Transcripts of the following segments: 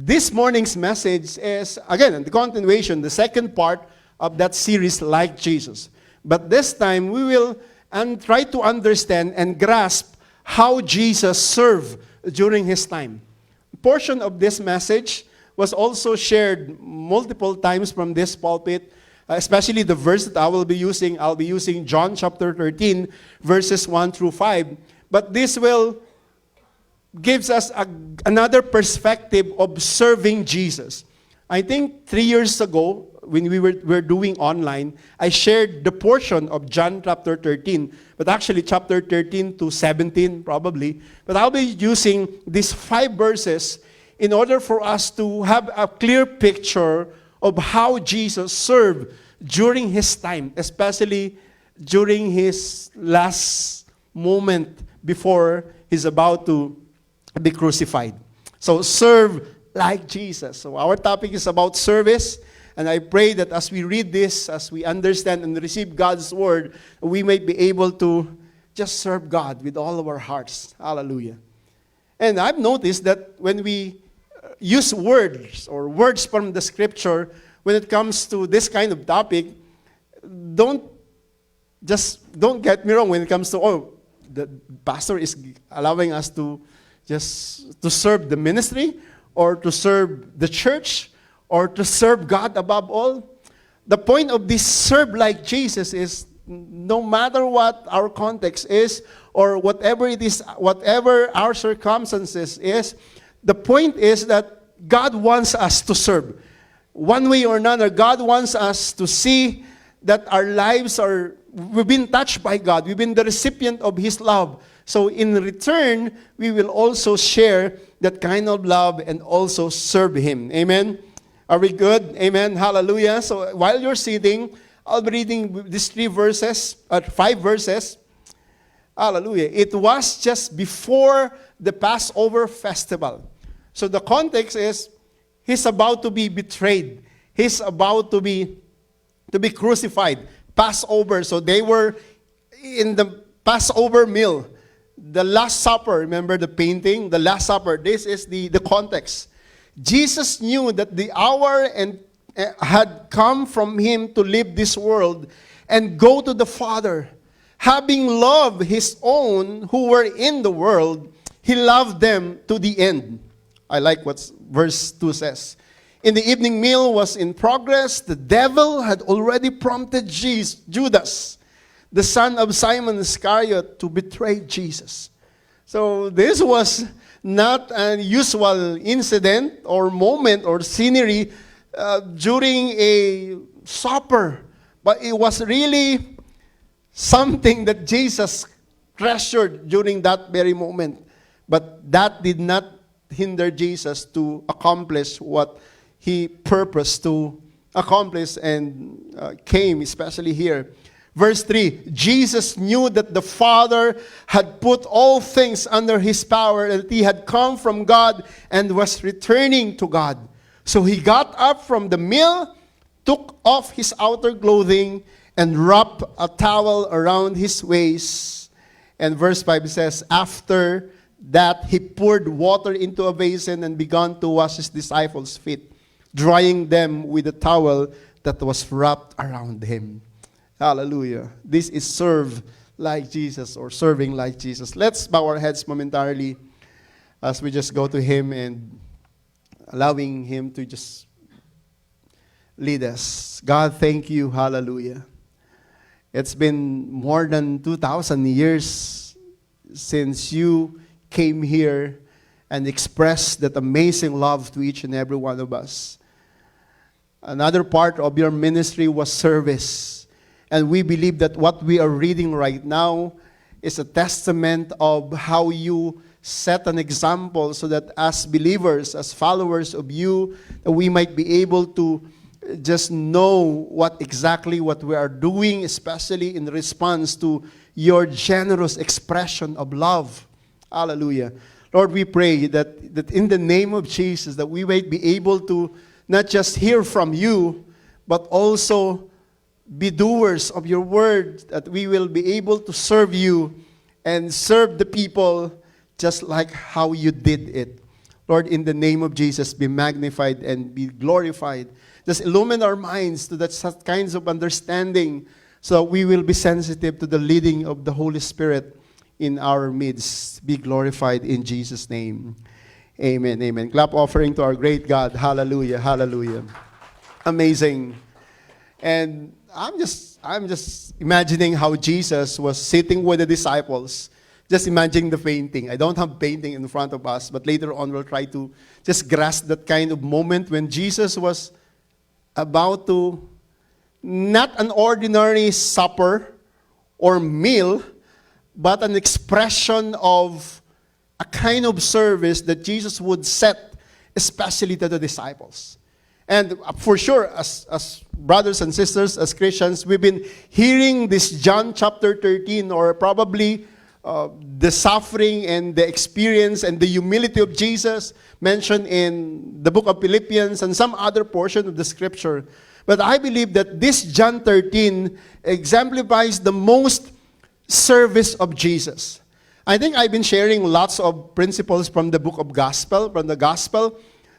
this morning's message is, again, the continuation, the second part of that series, Like Jesus. But this time, we will try to understand and grasp how Jesus served during his time. A portion of this message was also shared multiple times from this pulpit, especially the verse that I will be using. I'll be using John chapter 13, verses 1 through 5. But this gives us another perspective of serving Jesus. I think 3 years ago, when we were doing online, I shared the portion of John chapter 13, but actually chapter 13 to 17 probably. But I'll be using these 5 verses in order for us to have a clear picture of how Jesus served during his time, especially during his last moment before he's about to be crucified. So serve like Jesus. So our topic is about service. And I pray that as we read this, as we understand and receive God's word, we may be able to just serve God with all of our hearts. Hallelujah. And I've noticed that when we use words or words from the scripture, when it comes to this kind of topic, don't get me wrong when it comes to, the pastor is allowing us to just to serve the ministry or to serve the church, or to serve God above all. The point of this serve like Jesus is no matter what our context is or whatever it is, whatever our circumstances is, the point is that God wants us to serve. One way or another, God wants us to see that our lives we've been touched by God. We've been the recipient of His love. So in return, we will also share that kind of love and also serve Him. Amen? Are we good? Amen. Hallelujah. So while you're sitting, I'll be reading these 5 verses. Hallelujah. It was just before the Passover festival. So the context is, he's about to be betrayed. He's about to be crucified. Passover. So they were in the Passover meal. The Last Supper. Remember the painting? The Last Supper. This is the context. Jesus knew that the hour had come from him to leave this world and go to the Father. Having loved his own who were in the world, he loved them to the end. I like what verse 2 says. In the evening meal was in progress. The devil had already prompted Judas, the son of Simon Iscariot, to betray Jesus. So this was not an usual incident or moment or scenery during a supper, but it was really something that Jesus treasured during that very moment. But that did not hinder Jesus to accomplish what he purposed to accomplish and came, especially here. Verse 3, Jesus knew that the Father had put all things under his power, that he had come from God and was returning to God. So he got up from the meal, took off his outer clothing, and wrapped a towel around his waist. And verse 5 says, after that he poured water into a basin and began to wash his disciples' feet, drying them with a towel that was wrapped around him. Hallelujah. This is serve like Jesus, or serving like Jesus. Let's bow our heads momentarily as we just go to him and allowing him to just lead us. God, thank you. Hallelujah. It's been more than 2,000 years since you came here and expressed that amazing love to each and every one of us. Another part of your ministry was service. And we believe that what we are reading right now is a testament of how you set an example so that as believers, as followers of you, that we might be able to just know what we are doing, especially in response to your generous expression of love. Hallelujah. Lord, we pray that in the name of Jesus, that we might be able to not just hear from you, but also be doers of your word, that we will be able to serve you and serve the people just like how you did it. Lord, in the name of Jesus, be magnified and be glorified. Just illumine our minds to that such kinds of understanding so we will be sensitive to the leading of the Holy Spirit in our midst. Be glorified in Jesus' name. Amen, amen. Clap offering to our great God. Hallelujah, hallelujah. Amazing. And I'm just imagining how Jesus was sitting with the disciples. Just imagining the painting. I don't have painting in front of us, but later on we'll try to just grasp that kind of moment when Jesus was about to, not an ordinary supper or meal, but an expression of a kind of service that Jesus would set, especially to the disciples. And for sure, as brothers and sisters, as Christians, we've been hearing this John chapter 13, or probably the suffering and the experience and the humility of Jesus mentioned in the book of Philippians and some other portion of the scripture. But I believe that this John 13 exemplifies the most service of Jesus. I think I've been sharing lots of principles from the book of Gospel,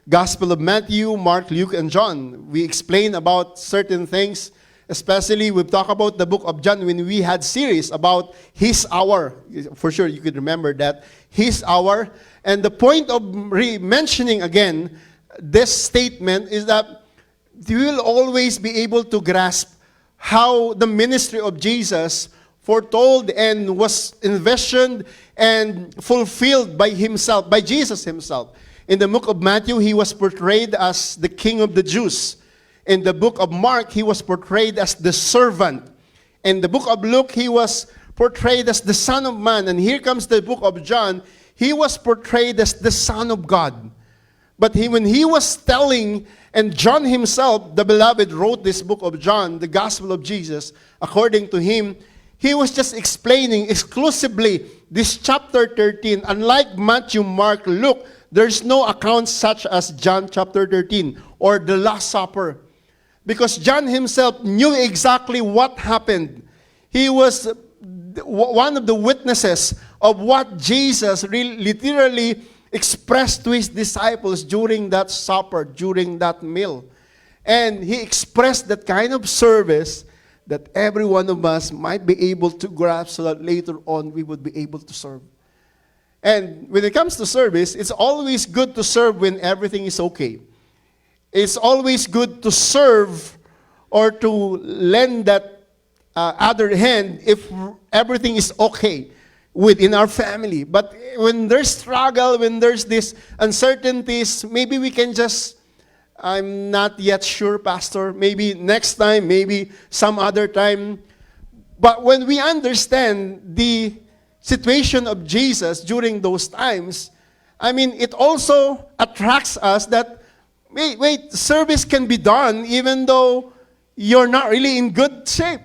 Gospel of Matthew, Mark, Luke, and John. We explain about certain things. Especially, we've talked about the book of John when we had series about His Hour. For sure, you could remember that. His Hour. And the point of mentioning again this statement is that you will always be able to grasp how the ministry of Jesus foretold and was envisioned and fulfilled by Himself, by Jesus Himself. In the book of Matthew, He was portrayed as the King of the Jews. In the book of Mark, He was portrayed as the servant. In the book of Luke, He was portrayed as the Son of Man. And here comes the book of John, He was portrayed as the Son of God. But when He was telling, and John himself, the beloved, wrote this book of John, the Gospel of Jesus, according to him, he was just explaining exclusively this chapter 13. Unlike Matthew, Mark, Luke, there's no account such as John chapter 13 or the Last Supper. Because John himself knew exactly what happened. He was one of the witnesses of what Jesus literally expressed to His disciples during that supper, during that meal. And He expressed that kind of service that every one of us might be able to grasp so that later on we would be able to serve. And when it comes to service, it's always good to serve when everything is okay. It's always good to serve or to lend that other hand if everything is okay within our family. But when there's struggle, when there's this uncertainties, maybe we can just, I'm not yet sure, Pastor, maybe next time, maybe some other time. But when we understand the situation of Jesus during those times, I mean, it also attracts us that, wait, service can be done even though you're not really in good shape.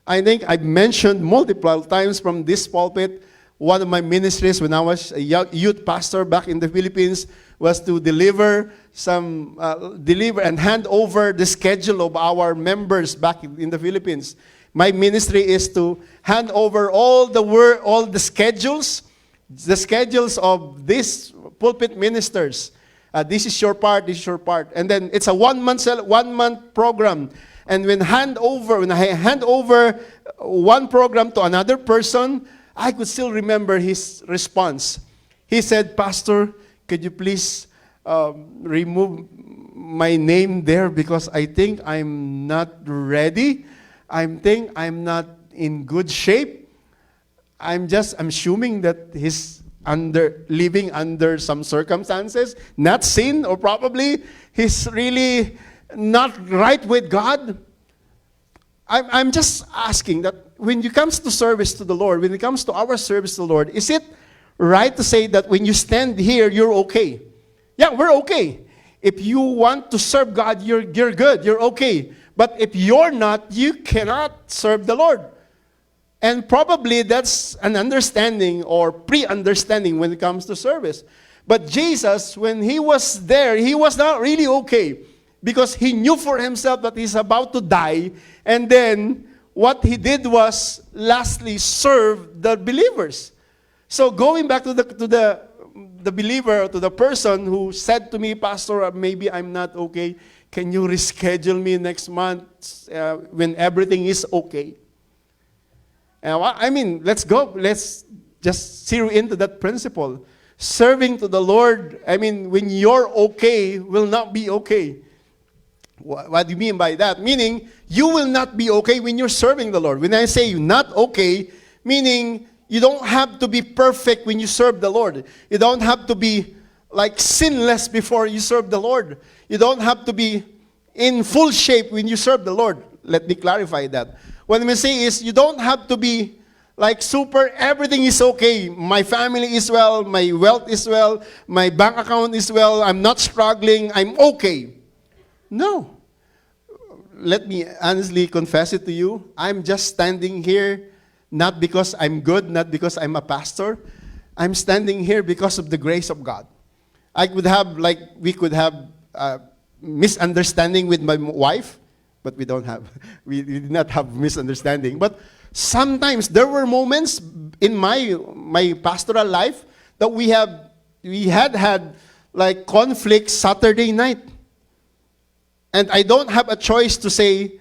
I think I've mentioned multiple times from this pulpit, one of my ministries when I was a youth pastor back in the Philippines was to deliver and hand over the schedule of our members back in the Philippines. My ministry is to hand over all the schedules of these pulpit ministers. This is your part, this is your part. And then it's a one month program. And when I hand over one program to another person, I could still remember his response. He said, Pastor, could you please remove my name there because I think I'm not ready. I think I'm not in good shape. I'm just assuming that he's living under some circumstances, not sin, or probably he's really not right with God. I'm just asking that when it comes to service to the Lord, when it comes to our service to the Lord, is it right to say that when you stand here, you're okay? Yeah, we're okay. If you want to serve God, you're good, you're okay. But if you're not, you cannot serve the Lord. And probably that's an understanding or pre-understanding when it comes to service. But Jesus, when He was there, He was not really okay because He knew for Himself that He's about to die. And then what He did was lastly serve the believers. So going back to the the believer, to the person who said to me, Pastor, maybe I'm not okay. Can you reschedule me next month when everything is okay? I mean, let's go. Let's just zero into that principle. Serving to the Lord, I mean, when you're okay, will not be okay. What do you mean by that? Meaning, you will not be okay when you're serving the Lord. When I say you're not okay, meaning you don't have to be perfect when you serve the Lord. You don't have to be like sinless before you serve the Lord. You don't have to be in full shape when you serve the Lord. Let me clarify that. What I'm saying is, you don't have to be like super, everything is okay. My family is well, my wealth is well, my bank account is well, I'm not struggling, I'm okay. No. Let me honestly confess it to you. I'm just standing here not because I'm good, not because I'm a pastor. I'm standing here because of the grace of God. We could have misunderstanding with my wife, but we don't have. We did not have misunderstanding. But sometimes there were moments in my pastoral life that we had like conflict Saturday night. And I don't have a choice to say,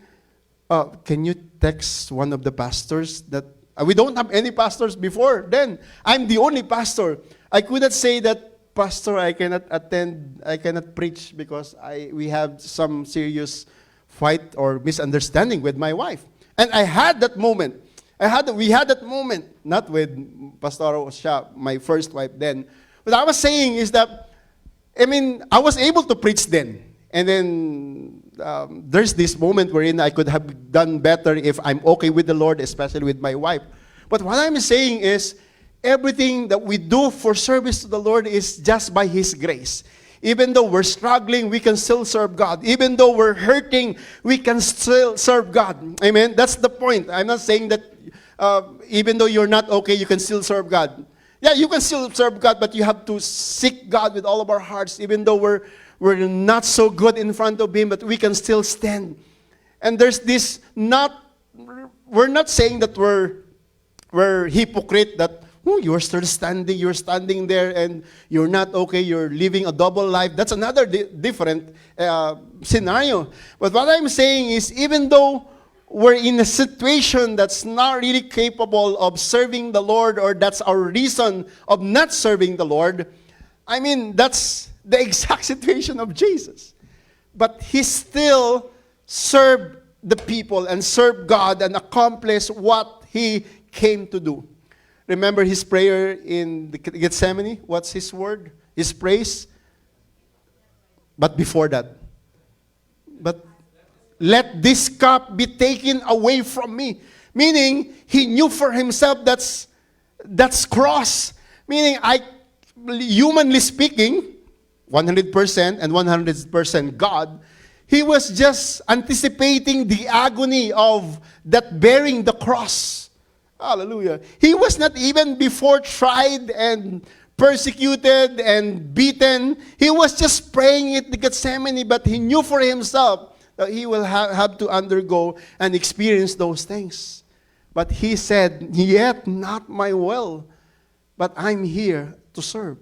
can you text one of the pastors that we don't have any pastors before then. I'm the only pastor. I could not say that, Pastor, I cannot attend, I cannot preach because we have some serious fight or misunderstanding with my wife. And I had that moment. We had that moment, not with Pastor Osha, my first wife then. What I was saying is that, I was able to preach then. And then there's this moment wherein I could have done better if I'm okay with the Lord, especially with my wife. But what I'm saying is, everything that we do for service to the Lord is just by His grace. Even though we're struggling, we can still serve God. Even though we're hurting, we can still serve God. Amen? That's the point. I'm not saying that even though you're not okay, you can still serve God. Yeah, you can still serve God, but you have to seek God with all of our hearts, even though we're not so good in front of Him, but we can still stand. And there's this we're not saying that we're hypocrite, that you're still standing, you're standing there and you're not okay, you're living a double life. That's another different scenario. But what I'm saying is, even though we're in a situation that's not really capable of serving the Lord, or that's our reason of not serving the Lord, that's the exact situation of Jesus. But He still served the people and served God and accomplished what He came to do. Remember His prayer in Gethsemane? What's His word? His praise? But before that, let this cup be taken away from me. Meaning, He knew for Himself that's cross. Meaning, humanly speaking, 100% and 100% God, He was just anticipating the agony of that bearing the cross. Hallelujah. He was not even before tried and persecuted and beaten. He was just praying at the Gethsemane, but He knew for Himself that He will have to undergo and experience those things. But He said, yet not my will, but I'm here to serve.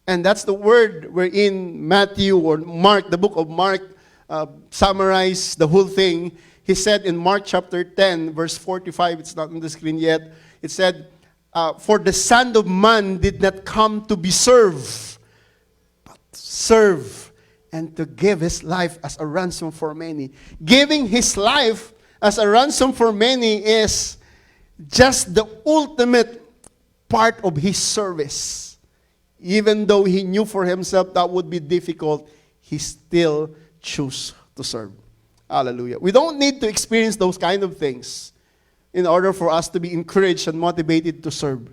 And that's the word wherein Matthew or Mark, the book of Mark, summarize the whole thing. He said in Mark chapter 10, verse 45, it's not on the screen yet, it said, for the Son of Man did not come to be served, but serve and to give His life as a ransom for many. Giving His life as a ransom for many is just the ultimate part of His service. Even though He knew for Himself that would be difficult, He still chose to serve. Hallelujah. We don't need to experience those kind of things in order for us to be encouraged and motivated to serve.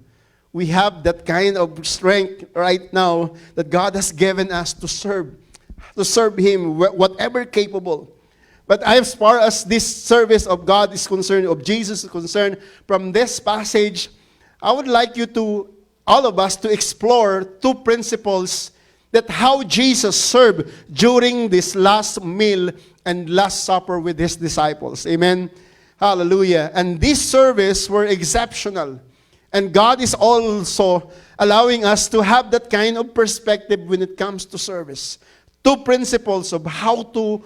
We have that kind of strength right now that God has given us to serve Him, whatever capable. But as far as this service of God is concerned, of Jesus is concerned, from this passage, I would like all of us to explore two principles that how Jesus served during this last meal and last supper with His disciples. Amen. Hallelujah. And this service were exceptional. And God is also allowing us to have that kind of perspective when it comes to service. Two principles of how to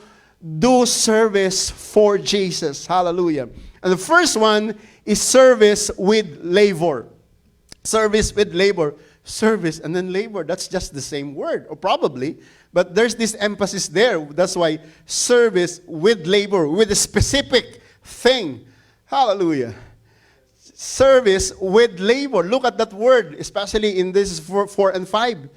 do service for Jesus. Hallelujah. And the first one is service with labor. Service with labor. Service and then labor, that's just the same word, or probably. But there's this emphasis there. That's why service with labor, with a specific thing. Hallelujah. Service with labor. Look at that word, especially in this 4 and 5.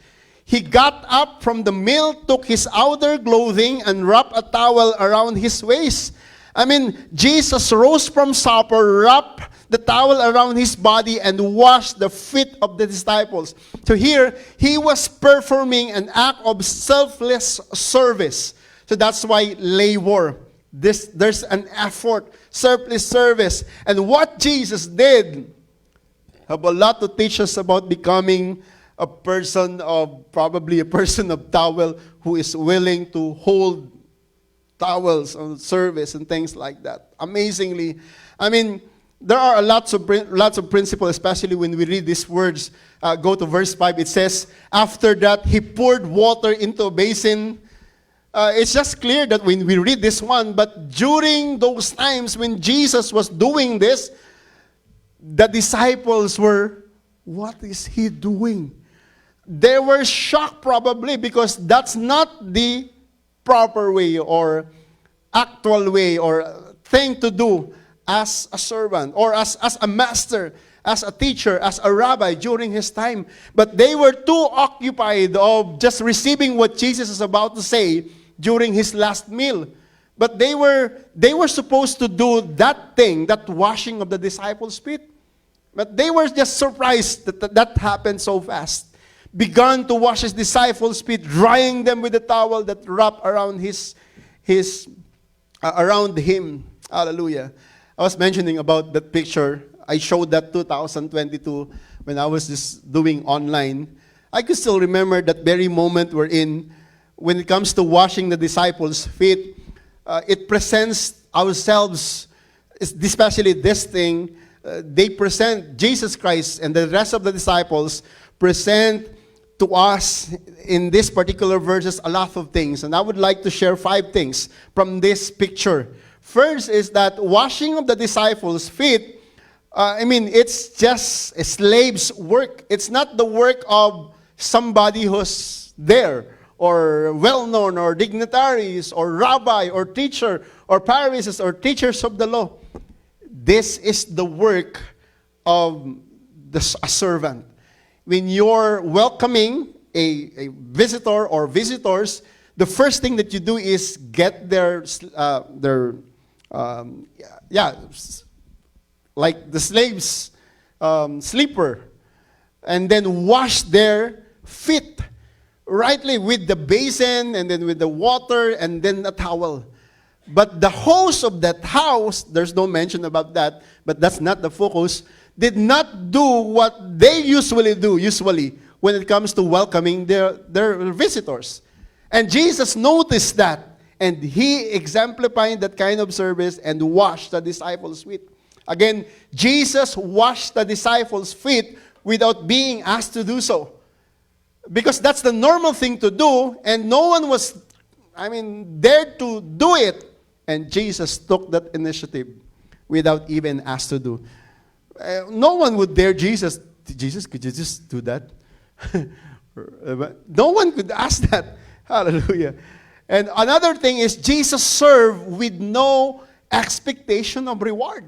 He got up from the meal, took his outer clothing, and wrapped a towel around his waist. I mean, Jesus rose from supper, wrapped the towel around his body, and washed the feet of the disciples. So here, he was performing an act of selfless service. So that's why labor. There's an effort, selfless service. And what Jesus did have a lot to teach us about becoming a person of, probably a person of towel who is willing to hold towels on service and things like that. Amazingly, I mean, there are lots of principles, especially when we read these words. Go to verse 5. It says, after that, he poured water into a basin. It's just clear that when we read this one, but during those times when Jesus was doing this, the disciples were, what is he doing? They were shocked probably because that's not the proper way or actual way or thing to do as a servant or as a master, as a teacher, as a rabbi during his time. But they were too occupied of just receiving what Jesus is about to say during his last meal. But they were supposed to do that thing, that washing of the disciples' feet. But they were just surprised that happened so fast. Began to wash his disciples' feet, drying them with the towel that wrapped around around him. Hallelujah. I was mentioning about that picture. I showed that 2022 when I was just doing online. I can still remember that very moment we're in. When it comes to washing the disciples' feet, it presents ourselves, especially this thing, they present Jesus Christ and the rest of the disciples present to us in this particular verses a lot of things. And I would like to share 5 things from this picture. First is that washing of the disciples' feet, it's just a slave's work. It's not the work of somebody who's there, or well-known, or dignitaries, or rabbi, or teacher, or Pharisees, or teachers of the law. This is the work of a servant. When you're welcoming a visitor or visitors, the first thing that you do is get like the slaves' sleeper, and then wash their feet rightly with the basin, and then with the water, and then a towel. But the host of that house, there's no mention about that, but that's not the focus, did not do what they usually do, when it comes to welcoming their visitors. And Jesus noticed that, and he exemplified that kind of service and washed the disciples' feet. Again, Jesus washed the disciples' feet without being asked to do so. Because that's the normal thing to do, and no one was, dared to do it. And Jesus took that initiative without even asked to do. No one would dare Jesus, could you just do that? No one could ask that. Hallelujah. And another thing is Jesus served with no expectation of reward.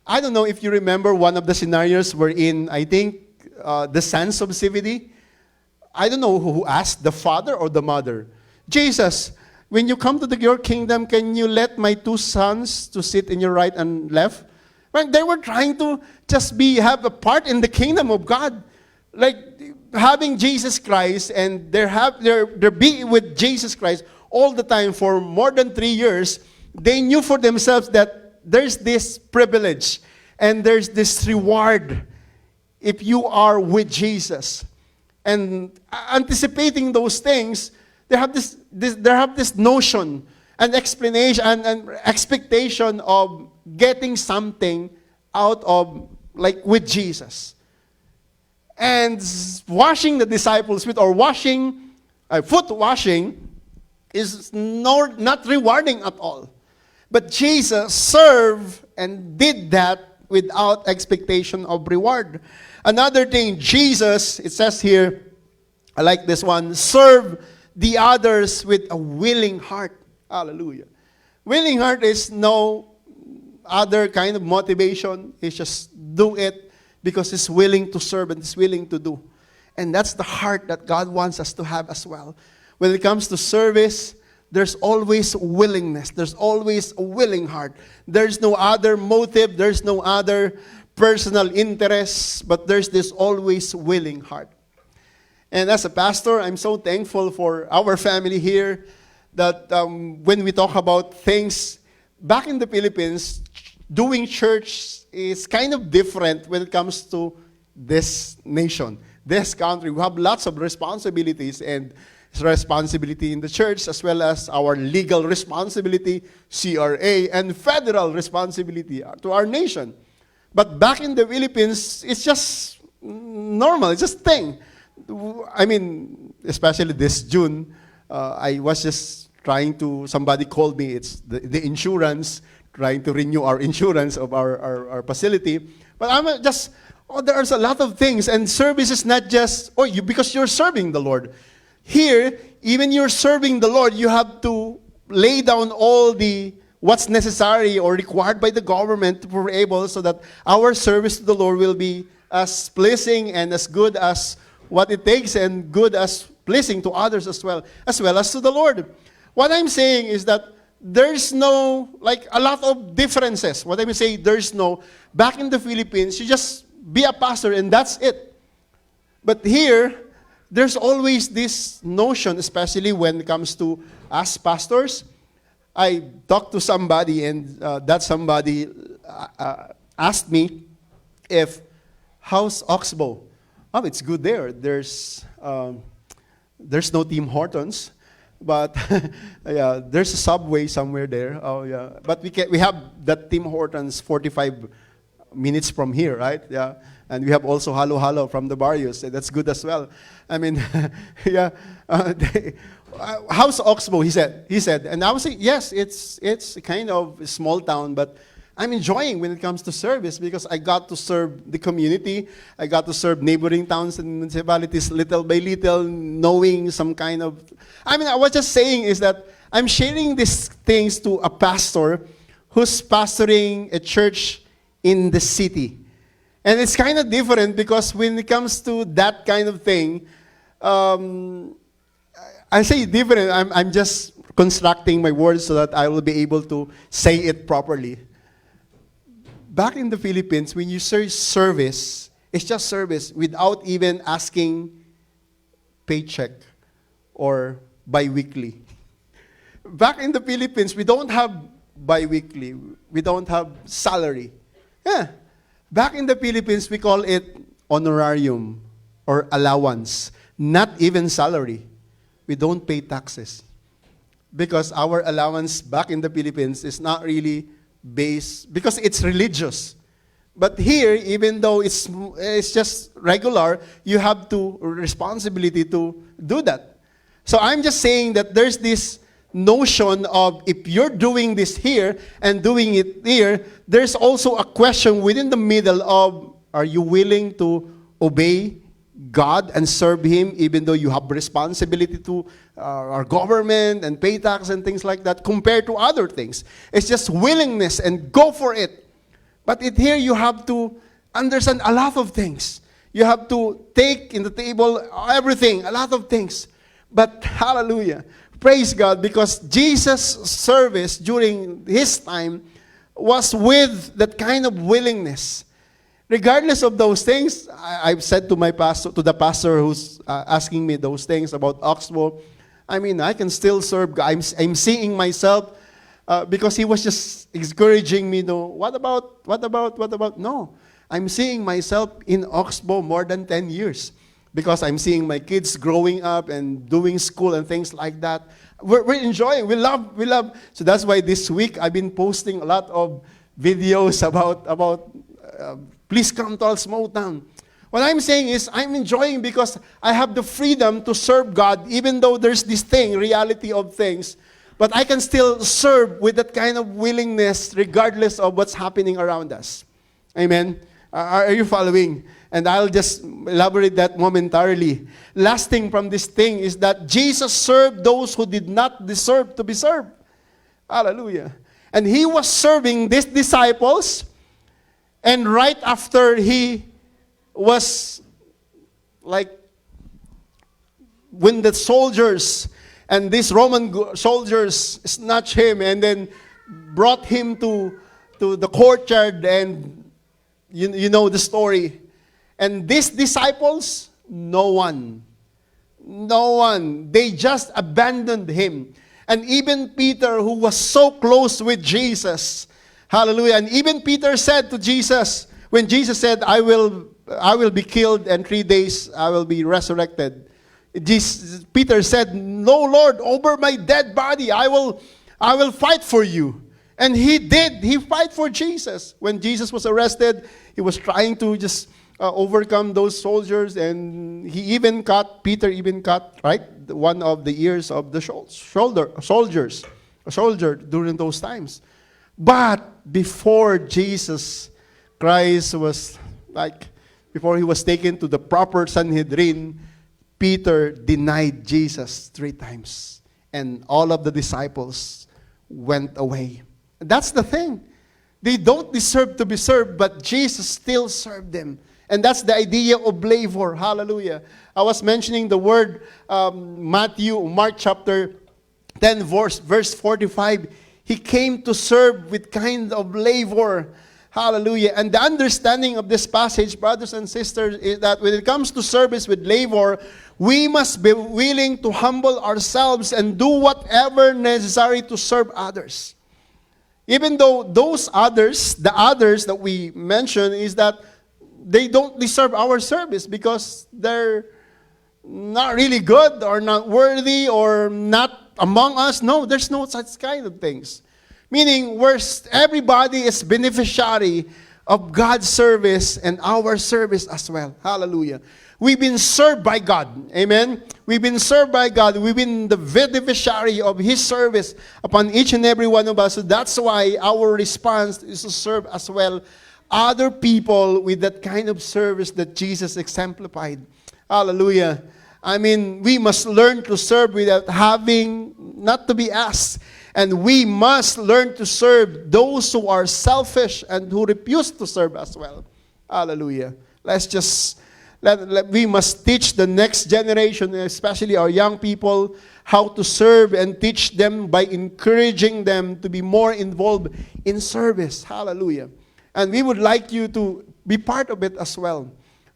I don't know if you remember one of the scenarios wherein, I think, the sons of Zebedee, I don't know who asked, the father or the mother, Jesus, when you come to your kingdom, can you let my 2 sons to sit in your right and left? Right? They were trying to just have a part in the kingdom of God. Like having Jesus Christ, and they're being with Jesus Christ all the time for more than 3 years. They knew for themselves that there's this privilege and there's this reward if you are with Jesus. And anticipating those things, they have this notion and explanation and expectation of getting something out of like with Jesus. And washing the disciples' feet, or washing, foot washing, is not rewarding at all. But Jesus served and did that without expectation of reward. Another thing, Jesus, it says here, I like this one, serve the others with a willing heart. Hallelujah. Willing heart is no other kind of motivation. It's just do it because he's willing to serve and he's willing to do. And that's the heart that God wants us to have as well. When it comes to service, there's always willingness. There's always a willing heart. There's no other motive. There's no other personal interest. But there's this always willing heart. And as a pastor, I'm so thankful for our family here that when we talk about things, back in the Philippines, doing church is kind of different when it comes to this nation, this country. We have lots of responsibilities, and responsibility in the church as well as our legal responsibility, CRA, and federal responsibility to our nation. But back in the Philippines, it's just normal, it's just thing. I mean, especially this June, I was just somebody called me, it's the insurance, trying to renew our insurance of our facility. But I'm just, there's a lot of things, and service is not just, because you're serving the Lord. Here, even you're serving the Lord, you have to lay down all what's necessary or required by the government to be able so that our service to the Lord will be as pleasing and as good as what it takes and good as pleasing to others as well as to the Lord. What I'm saying is that there's no, a lot of differences. What I'm saying, back in the Philippines, you just be a pastor and that's it. But here, there's always this notion, especially when it comes to us pastors. I talked to somebody, and that somebody asked me how's Oxbow? Oh, it's good there. There's no Tim Hortons, but yeah, there's a Subway somewhere there. Oh yeah, but we have that Tim Hortons 45 minutes from here, right? Yeah. And we have also Halo Halo from the barrios. That's good as well. I mean, yeah. How's Oxbow? He said, and I was saying, yes, it's kind of a small town, but I'm enjoying when it comes to service because I got to serve the community. I got to serve neighboring towns and municipalities little by little, knowing some kind of. I mean, I was just saying is that I'm sharing these things to a pastor who's pastoring a church in the city. And it's kind of different because when it comes to that kind of thing, I say different. I'm just constructing my words so that I will be able to say it properly. Back in the Philippines, when you say service, it's just service without even asking paycheck or biweekly. Back in the Philippines, we don't have biweekly. We don't have salary. Yeah. Back in the Philippines, we call it honorarium or allowance, not even salary. We don't pay taxes because our allowance back in the Philippines is not really based, because it's religious. But here, even though it's just regular, you have to responsibility to do that. So I'm just saying that there's this notion of if you're doing this here and doing it here, there's also a question within the middle of, are you willing to obey God and serve Him even though you have responsibility to our government and pay tax and things like that compared to other things? It's just willingness and go for it. But here you have to understand a lot of things. You have to take in the table everything, a lot of things. But hallelujah. Praise God, because Jesus' service during His time was with that kind of willingness. Regardless of those things, I've said to the pastor who's asking me those things about Oxbow, I mean, I can still serve God. I'm seeing myself, because he was just encouraging me, what about? No, I'm seeing myself in Oxbow more than 10 years. Because I'm seeing my kids growing up and doing school and things like that. We're enjoying, we love. So that's why this week I've been posting a lot of videos about please come to our small town. What I'm saying is, I'm enjoying because I have the freedom to serve God, even though there's this thing, reality of things. But I can still serve with that kind of willingness, regardless of what's happening around us. Amen? Are you following? And I'll just elaborate that momentarily. Last thing from this thing is that Jesus served those who did not deserve to be served. Hallelujah. And He was serving these disciples, and right after He was like, when the soldiers and these Roman soldiers snatched Him and then brought Him to the courtyard, and you know the story. And these disciples, no one, they just abandoned Him. And even Peter, who was so close with Jesus, hallelujah, and even Peter said to Jesus, when Jesus said, I will be killed, and 3 days I will be resurrected. Peter said, no, Lord, over my dead body, I will fight for you. And he did. He fight for Jesus. When Jesus was arrested, he was trying to just overcome those soldiers, and Peter even cut, right, one of the ears of the soldier during those times. But before Jesus Christ was before He was taken to the proper Sanhedrin, Peter denied Jesus 3 times. And all of the disciples went away. That's the thing. They don't deserve to be served, but Jesus still served them. And that's the idea of labor. Hallelujah. I was mentioning the word Mark chapter 10, verse 45. He came to serve with kind of labor. Hallelujah. And the understanding of this passage, brothers and sisters, is that when it comes to service with labor, we must be willing to humble ourselves and do whatever necessary to serve others. Even though those others, the others that we mentioned, is that they don't deserve our service because they're not really good or not worthy or not among us. No, there's no such kind of things. Meaning, everybody is beneficiary of God's service and our service as well. Hallelujah. We've been served by God. Amen. We've been served by God. We've been the beneficiary of His service upon each and every one of us. So that's why our response is to serve as well other people with that kind of service that Jesus exemplified. Hallelujah. I mean, we must learn to serve without having, not to be asked. And we must learn to serve those who are selfish and who refuse to serve as well. Hallelujah. We must teach the next generation, especially our young people, how to serve, and teach them by encouraging them to be more involved in service. Hallelujah. And we would like you to be part of it as well.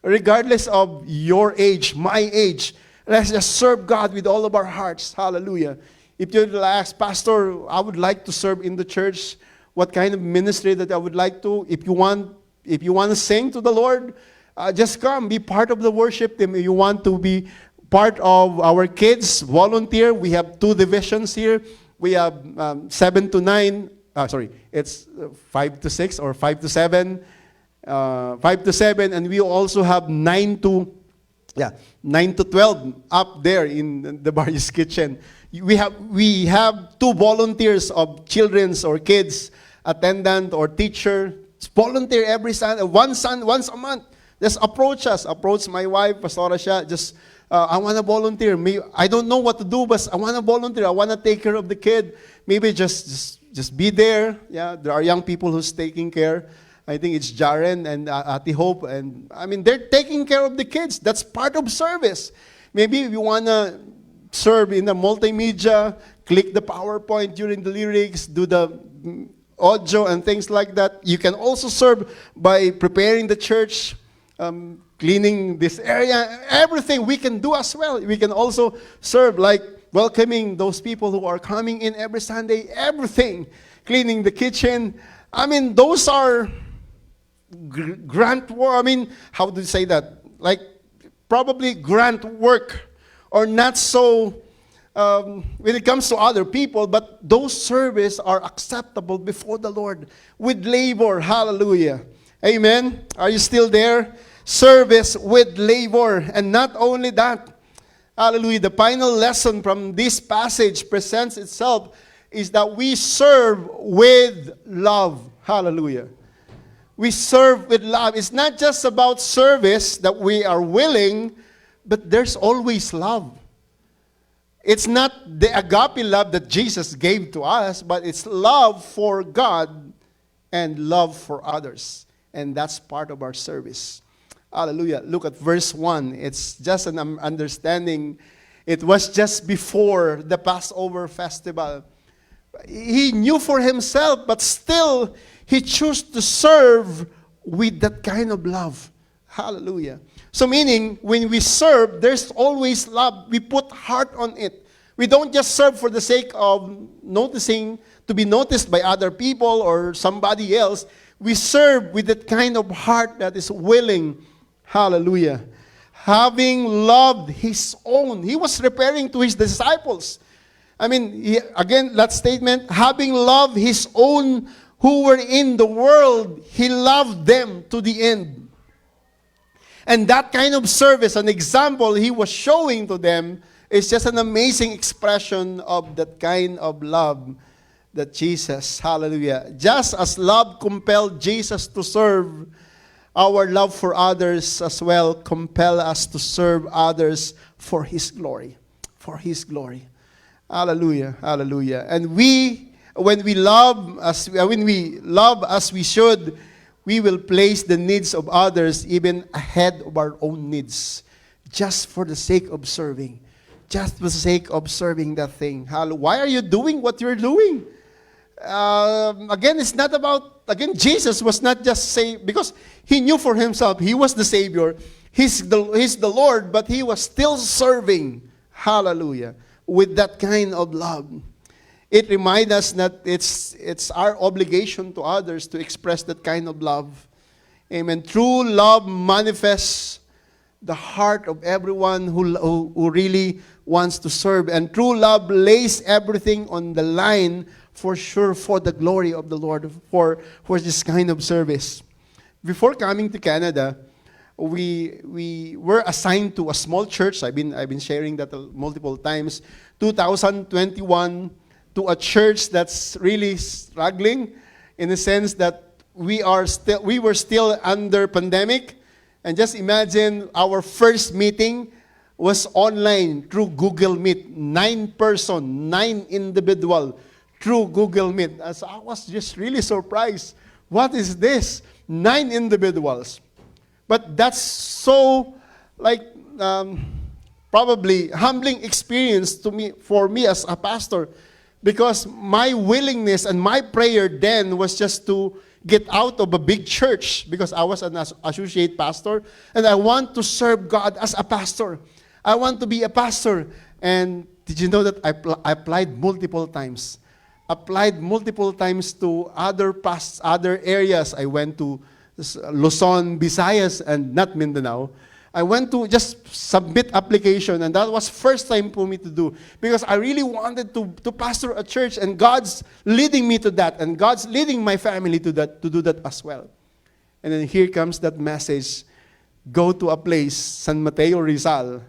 Regardless of your age, my age, let's just serve God with all of our hearts. Hallelujah. If you'd ask, Pastor, I would like to serve in the church, what kind of ministry that I would like to? If you want to sing to the Lord, just come, be part of the worship team. If you want to be part of our kids, volunteer. We have 2 divisions here. We have 7 to 9. It's 5 to 6 or 5 to 7. 5 to 7, and we also have 9 to 12 up there in the Barrios Kitchen. We have 2 volunteers of children's or kids attendant or teacher. Volunteer every Sunday, once a month. Just approach my wife, Pastora Shah. Just I want to volunteer. I don't know what to do, but I want to volunteer. I want to take care of the kid. Maybe just be there. Yeah, there are young people who's taking care. I think it's Jaren and Ati Hope, and I mean they're taking care of the kids. That's part of service. Maybe if you wanna serve in the multimedia, click the PowerPoint during the lyrics, do the audio and things like that. You can also serve by preparing the church, cleaning this area. Everything we can do as well. We can also serve like welcoming those people who are coming in every Sunday. Everything, cleaning the kitchen. I mean, those are grant work. I mean, how do you say that? Like, probably grant work, or not so when it comes to other people, but those service are acceptable before the Lord with labor. Hallelujah. Amen. Are you still there? Service with labor. And not only that, hallelujah, the final lesson from this passage presents itself is that we serve with love. Hallelujah. We serve with love. It's not just about service that we are willing, but there's always love. It's not the agape love that Jesus gave to us, but it's love for God and love for others. And that's part of our service. Hallelujah. Look at verse 1. It's just an understanding. It was just before the Passover festival. He knew for himself, but still, he chose to serve with that kind of love. Hallelujah. So meaning, when we serve, there's always love. We put heart on it. We don't just serve for the sake of noticing, to be noticed by other people or somebody else. We serve with that kind of heart that is willing. Hallelujah. Having loved his own. He was referring to his disciples. Again, that statement, having loved his own who were in the world, he loved them to the end. And that kind of service, an example he was showing to them, is just an amazing expression of that kind of love that Jesus, hallelujah, just as love compelled Jesus to serve, our love for others as well compel us to serve others for His glory. For His glory. Hallelujah, hallelujah. And when we love as we should, we will place the needs of others even ahead of our own needs, just for the sake of serving. Just for the sake of serving that thing. Why are you doing what you're doing? Again, it's not about, Jesus was not just saying, because he knew for himself, he was the Savior, he's the Lord, but he was still serving, hallelujah, with that kind of love. It reminds us that it's our obligation to others to express that kind of love. Amen. True love manifests the heart of everyone who really wants to serve. And true love lays everything on the line for sure, for the glory of the Lord, for this kind of service. Before coming to Canada, we were assigned to a small church. I've been sharing that multiple times. 2021, to a church that's really struggling, in the sense that we were still under pandemic. And just imagine, our first meeting was online through Google Meet. 9 individual through Google Meet. So I was just really surprised. What is this? 9 individuals. But that's so probably humbling experience for me as a pastor, because my willingness and my prayer then was just to get out of a big church, because I was an associate pastor, and I want to serve God as a pastor. I want to be a pastor. And did you know that I applied multiple times? Applied multiple times to other areas. I went to Luzon, Visayas, and not Mindanao. I went to just submit application, and that was first time for me to do, because I really wanted to pastor a church, and God's leading me to that, and God's leading my family to do that as well. And then here comes that message: go to a place, San Mateo, Rizal.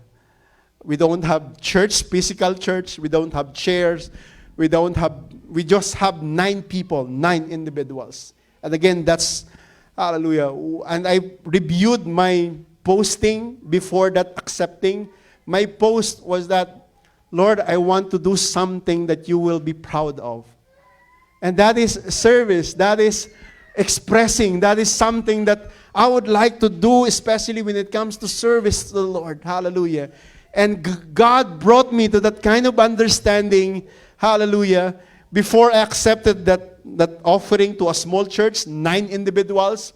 We don't have church, physical church. We don't have chairs. We just have 9 people, 9 individuals. And again, that's, hallelujah. And I reviewed my posting before that accepting. My post was that, Lord, I want to do something that you will be proud of. And that is service. That is expressing. That is something that I would like to do, especially when it comes to service to the Lord. Hallelujah. And God brought me to that kind of understanding, hallelujah, before I accepted that offering to a small church, 9 individuals.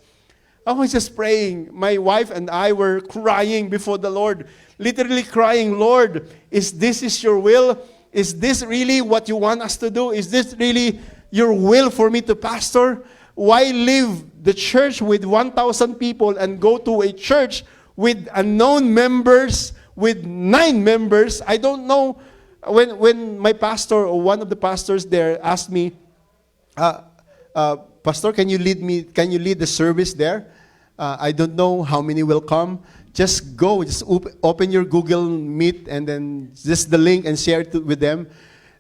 I was just praying. My wife and I were crying before the Lord, literally crying, Lord, is this your will? Is this really what you want us to do? Is this really your will for me to pastor? Why leave the church with 1,000 people and go to a church with unknown members, with 9 members? I don't know. When my pastor, or one of the pastors there, asked me, Pastor, can you lead me? Can you lead the service there? I don't know how many will come. Just go. Just open your Google Meet and then just the link and share it with them.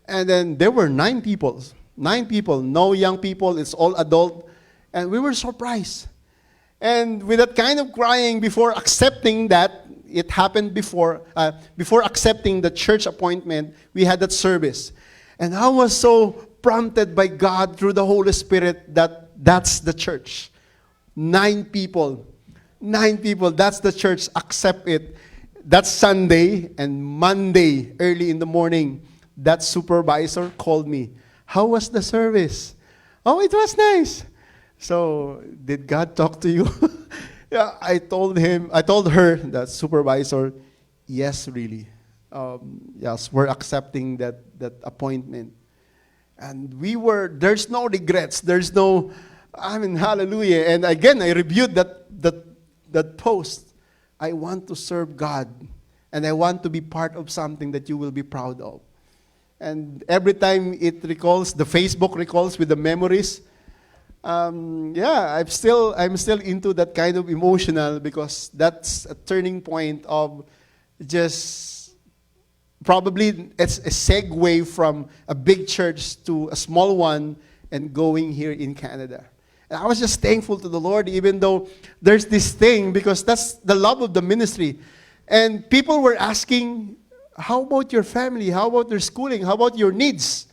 And then there were 9 people. 9 people. No young people. It's all adult. And we were surprised. And with that kind of crying before accepting that, it happened before accepting the church appointment, we had that service. And I was so prompted by God through the Holy Spirit that that's the church. 9 people. 9 people, that's the church. Accept it. That Sunday and Monday, early in the morning, that supervisor called me. How was the service? Oh, it was nice. So, did God talk to you? Yeah, I told her, that supervisor, yes, really. Yes, we're accepting that appointment. And there's no regrets. There's no, hallelujah. And again, I reviewed that post. I want to serve God. And I want to be part of something that you will be proud of. And every time it recalls, the Facebook recalls with the memories, I'm still into that kind of emotional, because that's a turning point of just probably it's a segue from a big church to a small one and going here in Canada. And I was just thankful to the Lord, even though there's this thing, because that's the love of the ministry. And people were asking, how about your family? How about their schooling? How about your needs?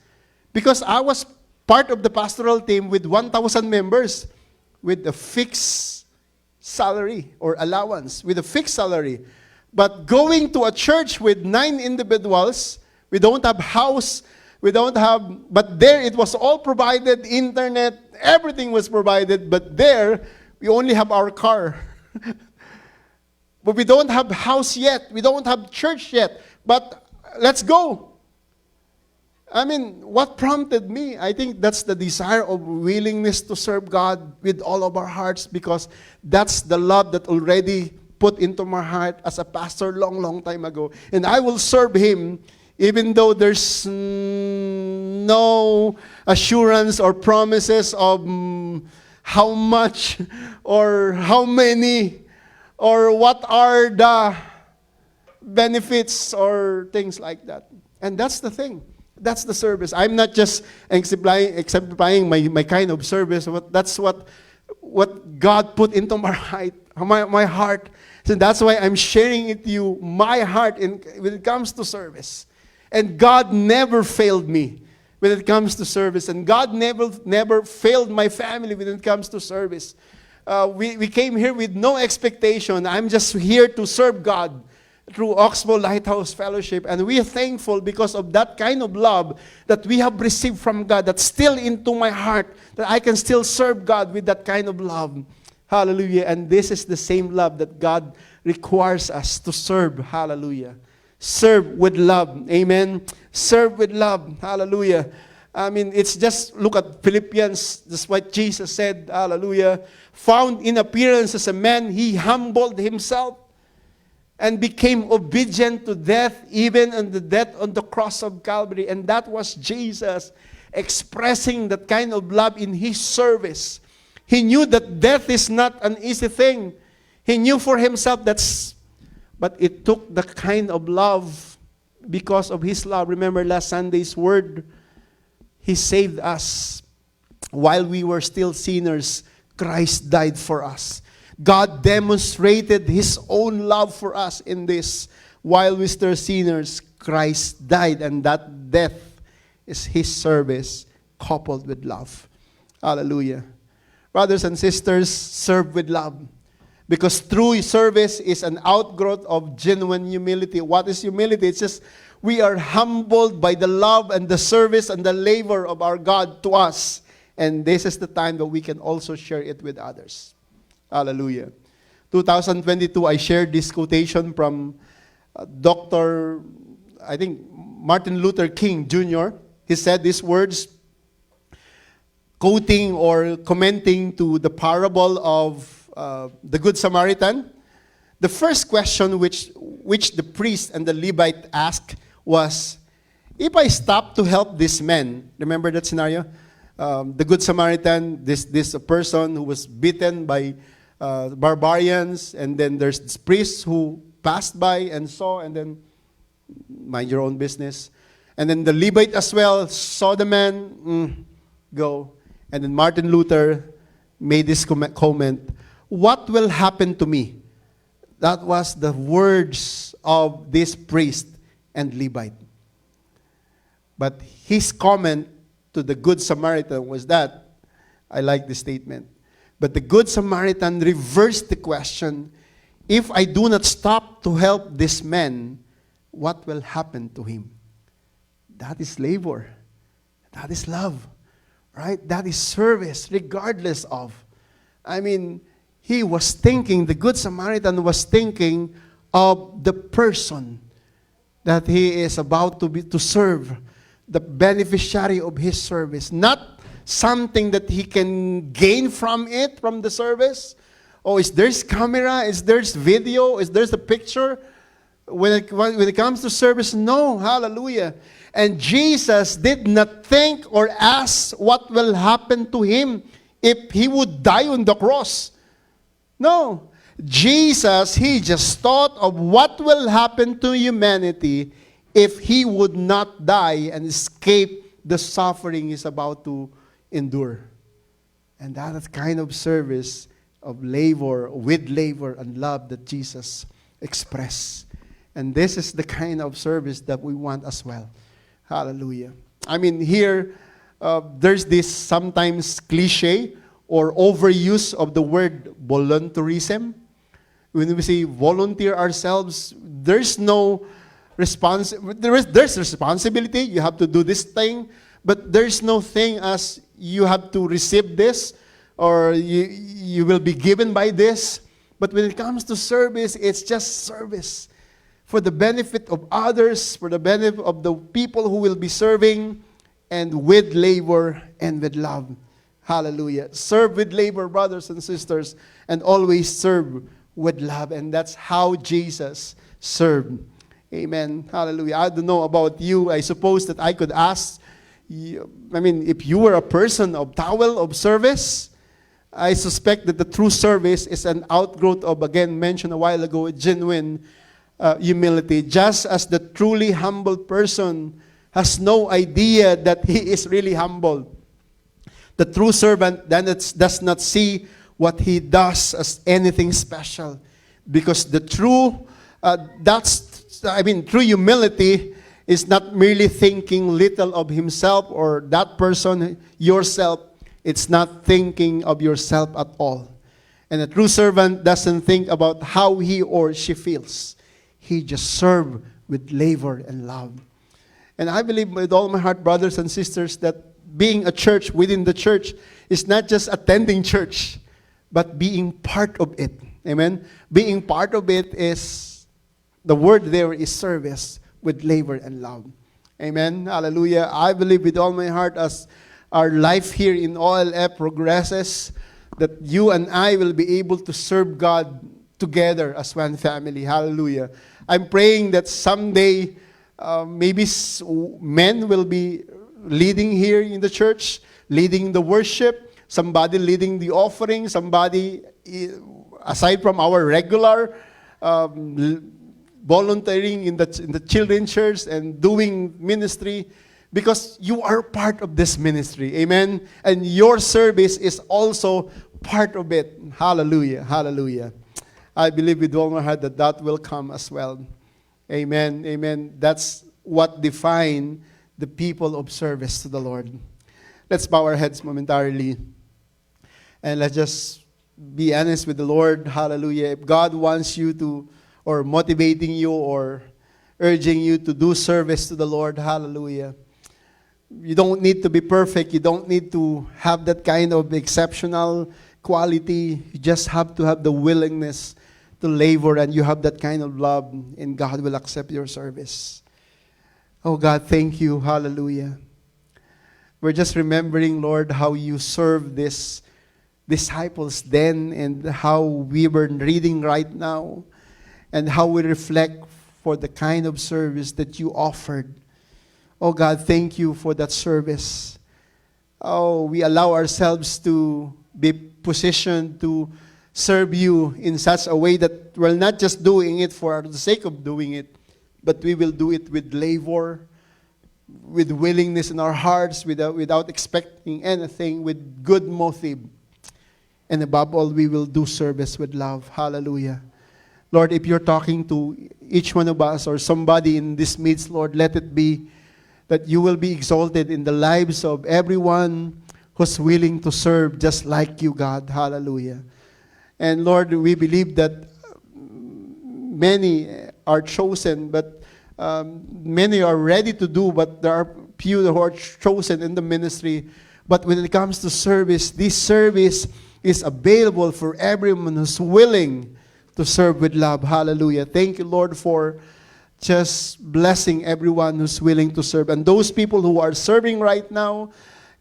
Because I was part of the pastoral team with 1,000 members with a fixed salary or allowance, with a fixed salary. But going to a church with 9 individuals, we don't have house, but there it was all provided, internet, everything was provided, but there we only have our car. But we don't have house yet, we don't have church yet, but let's go. What prompted me? I think that's the desire of willingness to serve God with all of our hearts, because that's the love that already put into my heart as a pastor long time ago. And I will serve Him even though there's no assurance or promises of how much or how many or what are the benefits or things like that. And that's the thing. That's the service. I'm not just exemplifying my kind of service. That's what God put into my heart. So that's why I'm sharing it to you, my heart when it comes to service. And God never failed me when it comes to service. And God never failed my family when it comes to service. We came here with no expectation. I'm just here to serve God through Oxbow Lighthouse Fellowship. And we are thankful because of that kind of love that we have received from God, that's still into my heart, that I can still serve God with that kind of love. Hallelujah. And this is the same love that God requires us to serve. Hallelujah. Serve with love. Amen. Serve with love. Hallelujah. It's just, look at Philippians, that's what Jesus said. Hallelujah. Found in appearance as a man, He humbled Himself and became obedient to death, even on the death on the cross of Calvary. And that was Jesus expressing that kind of love in His service. He knew that death is not an easy thing. He knew for Himself but it took the kind of love because of His love. Remember last Sunday's word, He saved us. While we were still sinners, Christ died for us. God demonstrated His own love for us in this. While we still sinners, Christ died, and that death is His service coupled with love. Hallelujah. Brothers and sisters, serve with love. Because true service is an outgrowth of genuine humility. What is humility? It's just we are humbled by the love and the service and the labor of our God to us. And this is the time that we can also share it with others. Hallelujah. 2022, I shared this quotation from Dr. Martin Luther King Jr. He said these words, quoting or commenting to the parable of the Good Samaritan. The first question which the priest and the Levite asked was, if I stop to help this man, remember that scenario? the Good Samaritan, this person who was beaten by barbarians, and then there's this priest who passed by and saw, and then mind your own business. And then the Levite as well saw the man, go. And then Martin Luther made this comment, what will happen to me? That was the words of this priest and Levite. But his comment to the Good Samaritan was that, I like this statement, but the Good Samaritan reversed the question, if I do not stop to help this man, what will happen to him? That is labor. That is love. Right? That is service, regardless of. I mean, he was thinking, the Good Samaritan was thinking of the person that he is about to serve, the beneficiary of his service, not something that he can gain from it, from the service. Oh, is there's camera? Is there's video? Is there's a picture? When it comes to service, no, hallelujah. And Jesus did not think or ask what will happen to him if he would die on the cross. No. Jesus, he just thought of what will happen to humanity if he would not die and escape the suffering he's about to endure. And that is kind of service of labor, with labor and love that Jesus expressed. And this is the kind of service that we want as well. Hallelujah. I mean, here, there's this sometimes cliche or overuse of the word volunteerism. When we say volunteer ourselves, there's no there's responsibility. You have to do this thing, but there's no thing as you have to receive this or you will be given by this. But when it comes to service, it's just service for the benefit of others, for the benefit of the people who will be serving, and with labor and with love. Hallelujah. Serve with labor, brothers and sisters, and always serve with love. And that's how Jesus served. Amen. Hallelujah. I don't know about you. I suppose that I could ask you, if you were a person of towel of service, I suspect that the true service is an outgrowth of, again, mentioned a while ago, genuine humility. Just as the truly humble person has no idea that he is really humble, the true servant then does not see what he does as anything special, because the true true humility is not merely thinking little of himself or that person, yourself. It's not thinking of yourself at all. And a true servant doesn't think about how he or she feels. He just serves with labor and love. And I believe with all my heart, brothers and sisters, that being a church within the church is not just attending church, but being part of it. Amen? Being part of it is, the word there is service with labor and love. Amen? Hallelujah. I believe with all my heart, as our life here in OLF progresses, that you and I will be able to serve God together as one family. Hallelujah. I'm praying that someday maybe men will be leading here in the church, leading the worship, somebody leading the offering, somebody aside from our regular volunteering in the children's church and doing ministry, because you are part of this ministry. Amen. And your service is also part of it. Hallelujah. Hallelujah. I believe with all my heart that that will come as well. Amen. Amen. That's what defines the people of service to the Lord. Let's bow our heads momentarily. And let's just be honest with the Lord. Hallelujah. If God wants you to, or motivating you, or urging you to do service to the Lord, hallelujah. You don't need to be perfect. You don't need to have that kind of exceptional quality. You just have to have the willingness to labor, and you have that kind of love, and God will accept your service. Oh God, thank you. Hallelujah. We're just remembering, Lord, how you served these disciples then, and how we were reading right now, and how we reflect for the kind of service that you offered. Oh God, thank you for that service. we allow ourselves to be positioned to serve you in such a way that we're not just doing it for the sake of doing it, but we will do it with labor, with willingness in our hearts, without expecting anything, with good motive. And above all, we will do service with love. Hallelujah. Lord, if you're talking to each one of us or somebody in this midst, Lord, let it be that you will be exalted in the lives of everyone who's willing to serve just like you, God. Hallelujah. And Lord, we believe that many are chosen, but many are ready to do, but there are few who are chosen in the ministry. But when it comes to service, this service is available for everyone who's willing to serve with love. Hallelujah. Thank you, Lord, for just blessing everyone who's willing to serve. And those people who are serving right now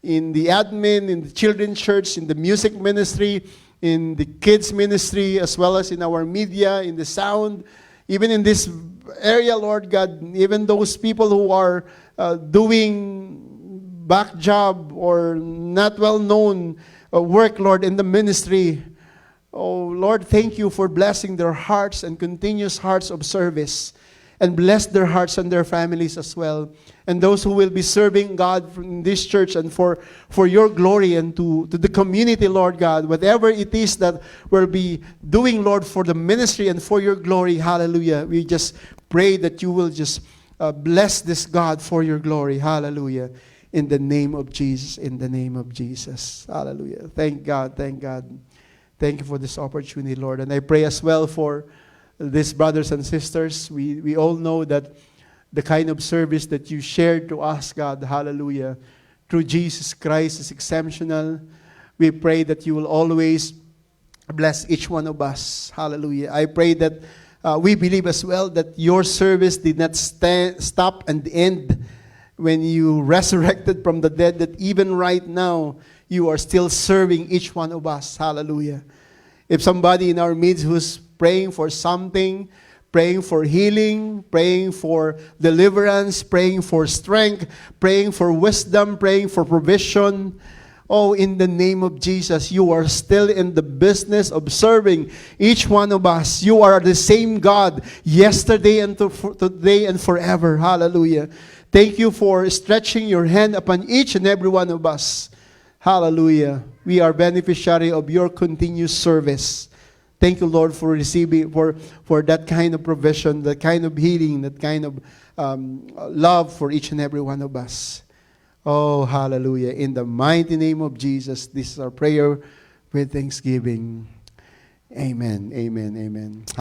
in the admin, in the children's church, in the music ministry, in the kids ministry, as well as in our media, in the sound, even in this area, Lord God, even those people who are doing back job or not well-known work, Lord, in the ministry. Oh, Lord, thank you for blessing their hearts and continuous hearts of service. And bless their hearts and their families as well. And those who will be serving God in this church and for your glory and to the community, Lord God, whatever it is that we'll be doing, Lord, for the ministry and for your glory, hallelujah. We just pray that you will just bless this, God, for your glory, hallelujah. In the name of Jesus, in the name of Jesus, hallelujah. Thank God, thank God. Thank you for this opportunity, Lord. And I pray as well for these brothers and sisters. We all know that the kind of service that you shared to us, God, hallelujah, through Jesus Christ is exceptional. We pray that you will always bless each one of us, hallelujah. I pray that we believe as well that your service did not stop and end when you resurrected from the dead, that even right now you are still serving each one of us, hallelujah. If somebody in our midst who's praying for something, praying for healing, praying for deliverance, praying for strength, praying for wisdom, praying for provision. Oh, in the name of Jesus, you are still in the business of serving each one of us. You are the same God yesterday and today and forever. Hallelujah. Thank you for stretching your hand upon each and every one of us. Hallelujah. We are beneficiary of your continuous service. Thank you, Lord, for receiving, for that kind of provision, that kind of healing, that kind of love for each and every one of us. Oh, hallelujah. In the mighty name of Jesus, this is our prayer with thanksgiving. Amen, amen, amen.